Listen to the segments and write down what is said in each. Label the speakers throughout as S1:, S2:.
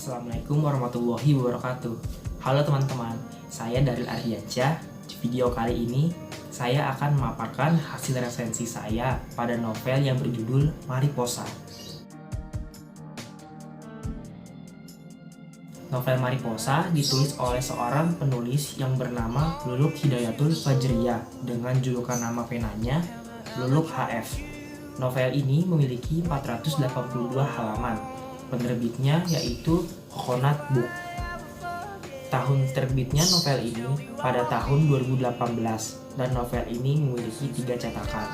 S1: Assalamualaikum warahmatullahi wabarakatuh. Halo teman-teman, saya Daryl Ardiansyah. Di video kali ini, saya akan memaparkan hasil resensi saya pada novel yang berjudul Mariposa. Novel Mariposa ditulis oleh seorang penulis yang bernama Luluk Hidayatul Fajriyah dengan julukan nama penanya Luluk HF. Novel ini memiliki 482 halaman. Penerbitnya yaitu Coconut Book. Tahun terbitnya novel ini pada tahun 2018 dan novel ini memiliki 3 cetakan.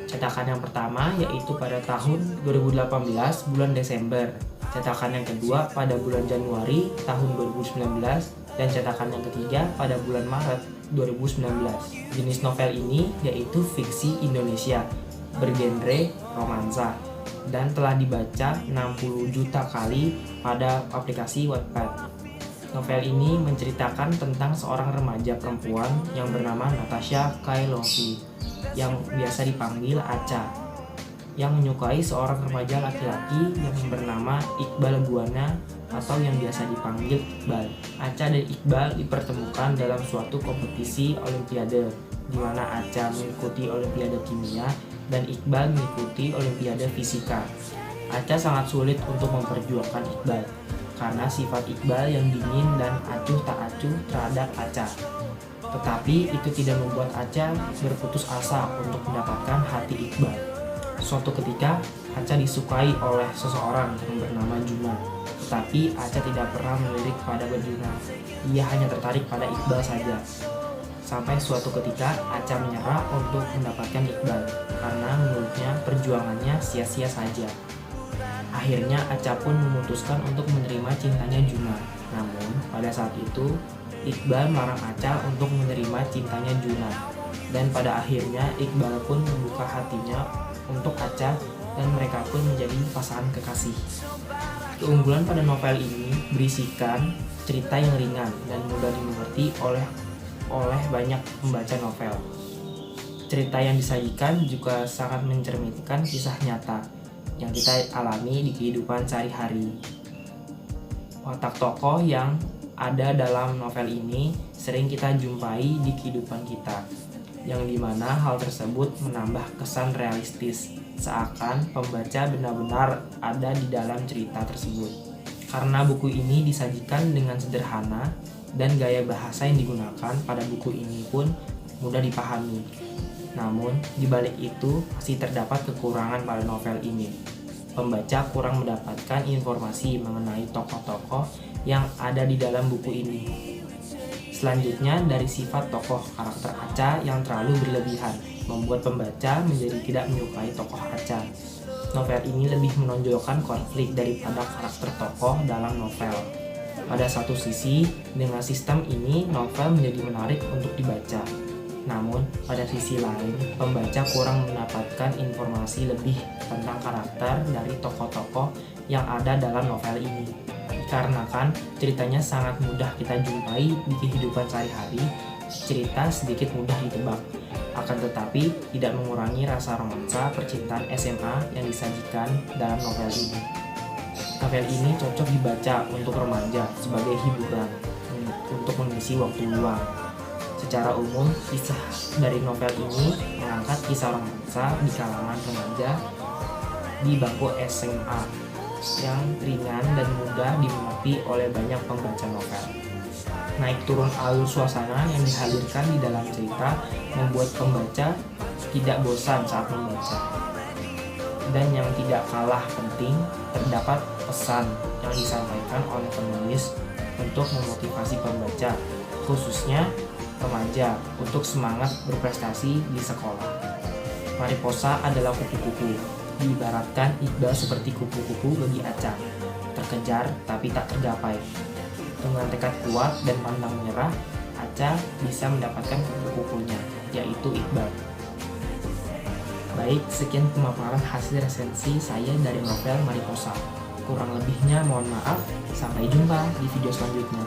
S1: Cetakan yang pertama yaitu pada tahun 2018 bulan Desember. Cetakan yang kedua pada bulan Januari tahun 2019 dan cetakan yang ketiga pada bulan Maret 2019. Jenis novel ini yaitu fiksi Indonesia bergenre romansa dan telah dibaca 60 juta kali pada aplikasi Wattpad. Novel ini menceritakan tentang seorang remaja perempuan yang bernama Natasha Kailofi yang biasa dipanggil Acha, yang menyukai seorang remaja laki-laki yang bernama Iqbal Guana atau yang biasa dipanggil Iqbal. Acha dan Iqbal dipertemukan dalam suatu kompetisi olimpiade di mana Acha mengikuti olimpiade kimia dan Iqbal mengikuti olimpiade fisika. Acha sangat sulit untuk memperjuangkan Iqbal karena sifat Iqbal yang dingin dan acuh tak acuh terhadap Acha. Tetapi itu tidak membuat Acha berputus asa untuk mendapatkan hati Iqbal. Suatu ketika Acha disukai oleh seseorang yang bernama Juna, tetapi Acha tidak pernah melirik pada Juna. Ia hanya tertarik pada Iqbal saja. Sampai suatu ketika Acha menyerah untuk mendapatkan Iqbal karena menurutnya perjuangannya sia-sia saja. Akhirnya Acha pun memutuskan untuk menerima cintanya Juna. Namun pada saat itu Iqbal melarang Acha untuk menerima cintanya Juna. Dan pada akhirnya Iqbal pun membuka hatinya untuk Acha dan mereka pun menjadi pasangan kekasih. Keunggulan pada novel ini berisikan cerita yang ringan dan mudah dimengerti oleh banyak pembaca novel. Cerita yang disajikan juga sangat mencerminkan kisah nyata yang kita alami di kehidupan sehari-hari. Watak tokoh yang ada dalam novel ini sering kita jumpai di kehidupan kita, yang dimana hal tersebut menambah kesan realistis, seakan pembaca benar-benar ada di dalam cerita tersebut. Karena buku ini disajikan dengan sederhana dan gaya bahasa yang digunakan pada buku ini pun mudah dipahami. Namun, di balik itu masih terdapat kekurangan pada novel ini. Pembaca kurang mendapatkan informasi mengenai tokoh-tokoh yang ada di dalam buku ini. Selanjutnya, dari sifat tokoh karakter Acha yang terlalu berlebihan, membuat pembaca menjadi tidak menyukai tokoh Acha. Novel ini lebih menonjolkan konflik daripada karakter tokoh dalam novel. Pada satu sisi, dengan sistem ini novel menjadi menarik untuk dibaca. Namun, pada sisi lain, pembaca kurang mendapatkan informasi lebih tentang karakter dari tokoh-tokoh yang ada dalam novel ini. Dikarenakan ceritanya sangat mudah kita jumpai di kehidupan sehari-hari, cerita sedikit mudah ditebak. Akan tetapi, tidak mengurangi rasa romansa percintaan SMA yang disajikan dalam novel ini. Novel ini cocok dibaca untuk remaja sebagai hiburan untuk mengisi waktu luang. Secara umum, kisah dari novel ini mengangkat kisah romansa di kalangan remaja di bangku SMA yang ringan dan mudah dimengerti oleh banyak pembaca novel. Naik turun alur suasana yang dihadirkan di dalam cerita membuat pembaca tidak bosan saat membaca. Dan yang tidak kalah penting, terdapat pesan yang disampaikan oleh penulis untuk memotivasi pembaca, khususnya remaja, untuk semangat berprestasi di sekolah. Mariposa adalah kupu-kupu. Diibaratkan Iqbal seperti kupu-kupu bagi Acha, terkejar tapi tak tergapai. Dengan tekad kuat dan pantang menyerah, Acha bisa mendapatkan kupu-kupunya, yaitu Iqbal. Baik, sekian pemaparan hasil resensi saya dari novel Mariposa. Kurang lebihnya mohon maaf, sampai jumpa di video selanjutnya.